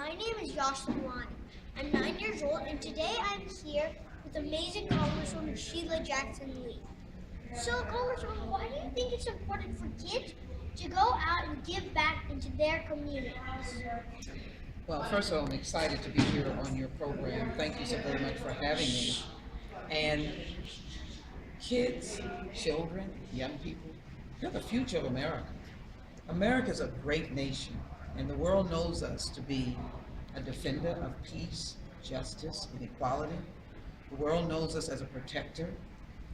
My name is Sheila. I'm 9 years old, and today I'm here with amazing Congresswoman Sheila Jackson-Lee. So, Congresswoman, why do you think it's important for kids to go out and give back into their communities? Well, first of all, I'm excited to be here on your program. Thank you so very much for having me. And kids, children, young people, they're the future of America. America is a great nation, and the world knows us to be a defender of peace, justice, and equality. The world knows us as a protector.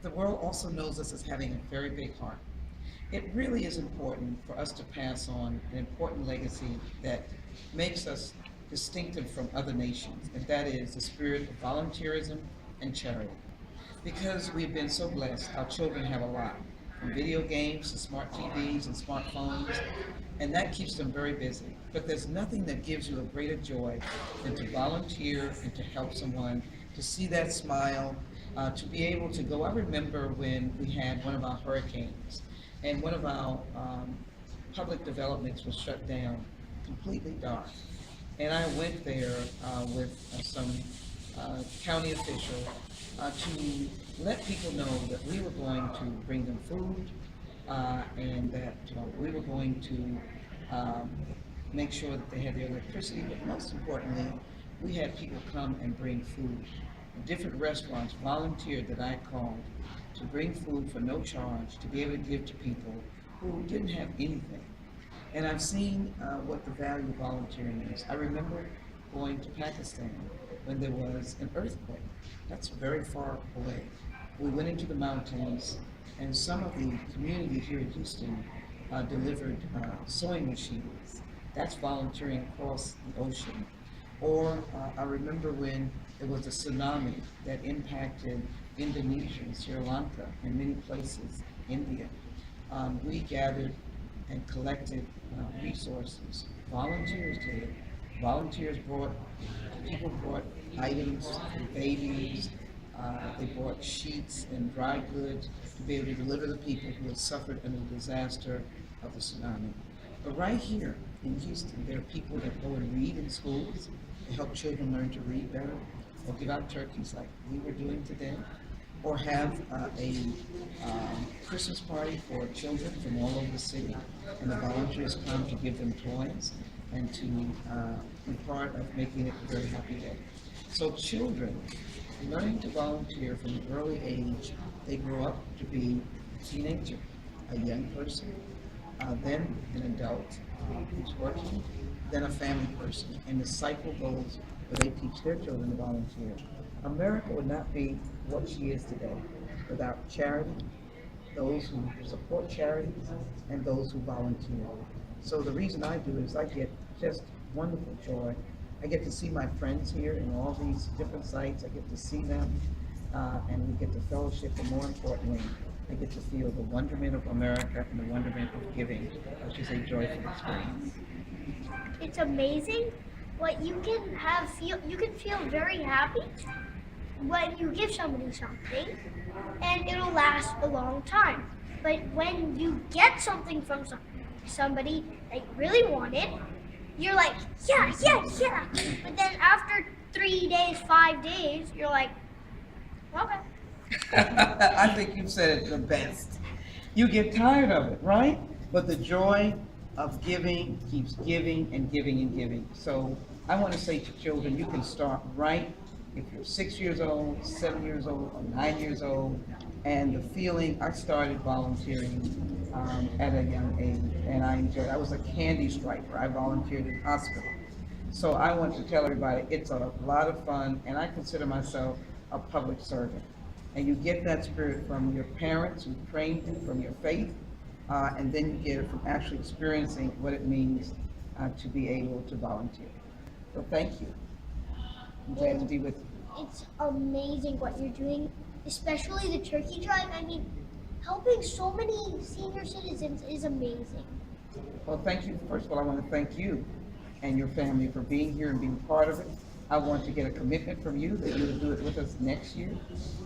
The world also knows us as having a very big heart. It really is important for us to pass on an important legacy that makes us distinctive from other nations, and that is the spirit of volunteerism and charity. Because we've been so blessed, our children have a lot, from video games to smart TVs and smartphones, and that keeps them very busy. But there's nothing that gives you a greater joy than to volunteer and to help someone, to see that smile, to be able to go. I remember when we had one of our hurricanes, and one of our public developments was shut down, completely dark. And I went there with some county official to let people know that we were going to bring them food and that we were going to make sure that they had their electricity, but most importantly, we had people come and bring food. Different restaurants volunteered that I called to bring food for no charge, to be able to give to people who didn't have anything. And I've seen what the value of volunteering is. I remember going to Pakistan when there was an earthquake. That's very far away. We went into the mountains, and some of the communities here in Houston delivered sewing machines. That's volunteering across the ocean. Or I remember when there was a tsunami that impacted Indonesia and Sri Lanka and many places, India. We gathered and collected resources. Volunteers did it. Volunteers people brought items for babies. They brought sheets and dry goods to be able to deliver to people who had suffered under the disaster of the tsunami. But right here in Houston, there are people that go and read in schools to help children learn to read better, or give out turkeys like we were doing today, or have a Christmas party for children from all over the city, and the volunteers come to give them toys and to be part of making it a very happy day. So children learning to volunteer from an early age, they grow up to be a teenager, a young person, then an adult who's working, then a family person, and the cycle goes where they teach their children to volunteer. America would not be what she is today without charity, those who support charities, and those who volunteer. So the reason I do is I get just wonderful joy. I get to see my friends here in all these different sites. I get to see them, and we get to fellowship, and more importantly, I get to feel the wonderment of America and the wonderment of giving, which is a joyful experience. It's amazing what you can you can feel very happy when you give somebody something, and it'll last a long time. But when you get something from somebody that you really wanted, you're like, yeah. But then after 3 days, 5 days, you're like, okay. I think you've said it the best. You get tired of it, right? But the joy of giving keeps giving and giving and giving. So I want to say to children, you can start right if you're 6 years old, 7 years old, or 9 years old. And the feeling, I started volunteering at a young age, and I enjoyed it. I was a candy striper. I volunteered in hospital. So I want to tell everybody, it's a lot of fun, and I consider myself a public servant. And you get that spirit from your parents who trained you, from your faith, and then you get it from actually experiencing what it means to be able to volunteer. So thank you. I'm glad to be with you. It's amazing what you're doing, especially the turkey drive. I mean, helping so many senior citizens is amazing. Well, thank you. First of all, I want to thank you and your family for being here and being part of it. I want to get a commitment from you that you'll do it with us next year,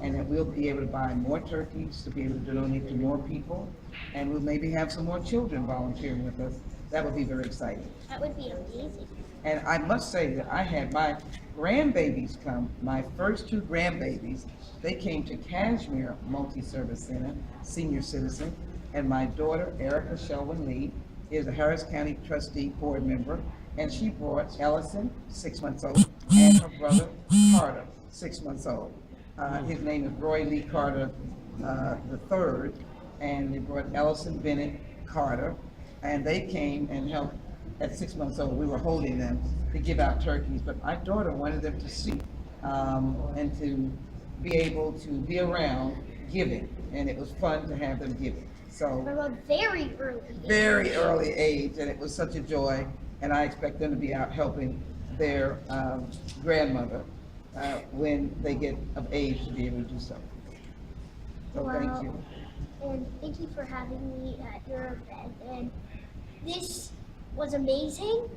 and that we'll be able to buy more turkeys to be able to donate to more people, and we'll maybe have some more children volunteering with us. That would be very exciting. That would be amazing. And I must say that I had my grandbabies come, my first two grandbabies, they came to Kashmir Multi-Service Center, senior citizen, and my daughter, Erica Shelwyn Lee, is a Harris County trustee board member, and she brought Ellison, 6 months old, and her brother, Carter, 6 months old. His name is Roy Lee Carter, the third, and they brought Ellison Bennett Carter, and they came and helped at 6 months old. We were holding them to give out turkeys, but my daughter wanted them to see and to be able to be around giving, and it was fun to have them giving. So From a very early age. very early age, and it was such a joy, and I expect them to be out helping their grandmother when they get of age to be able to do so. So thank Wow. you. And thank you for having me at your event. And this was amazing.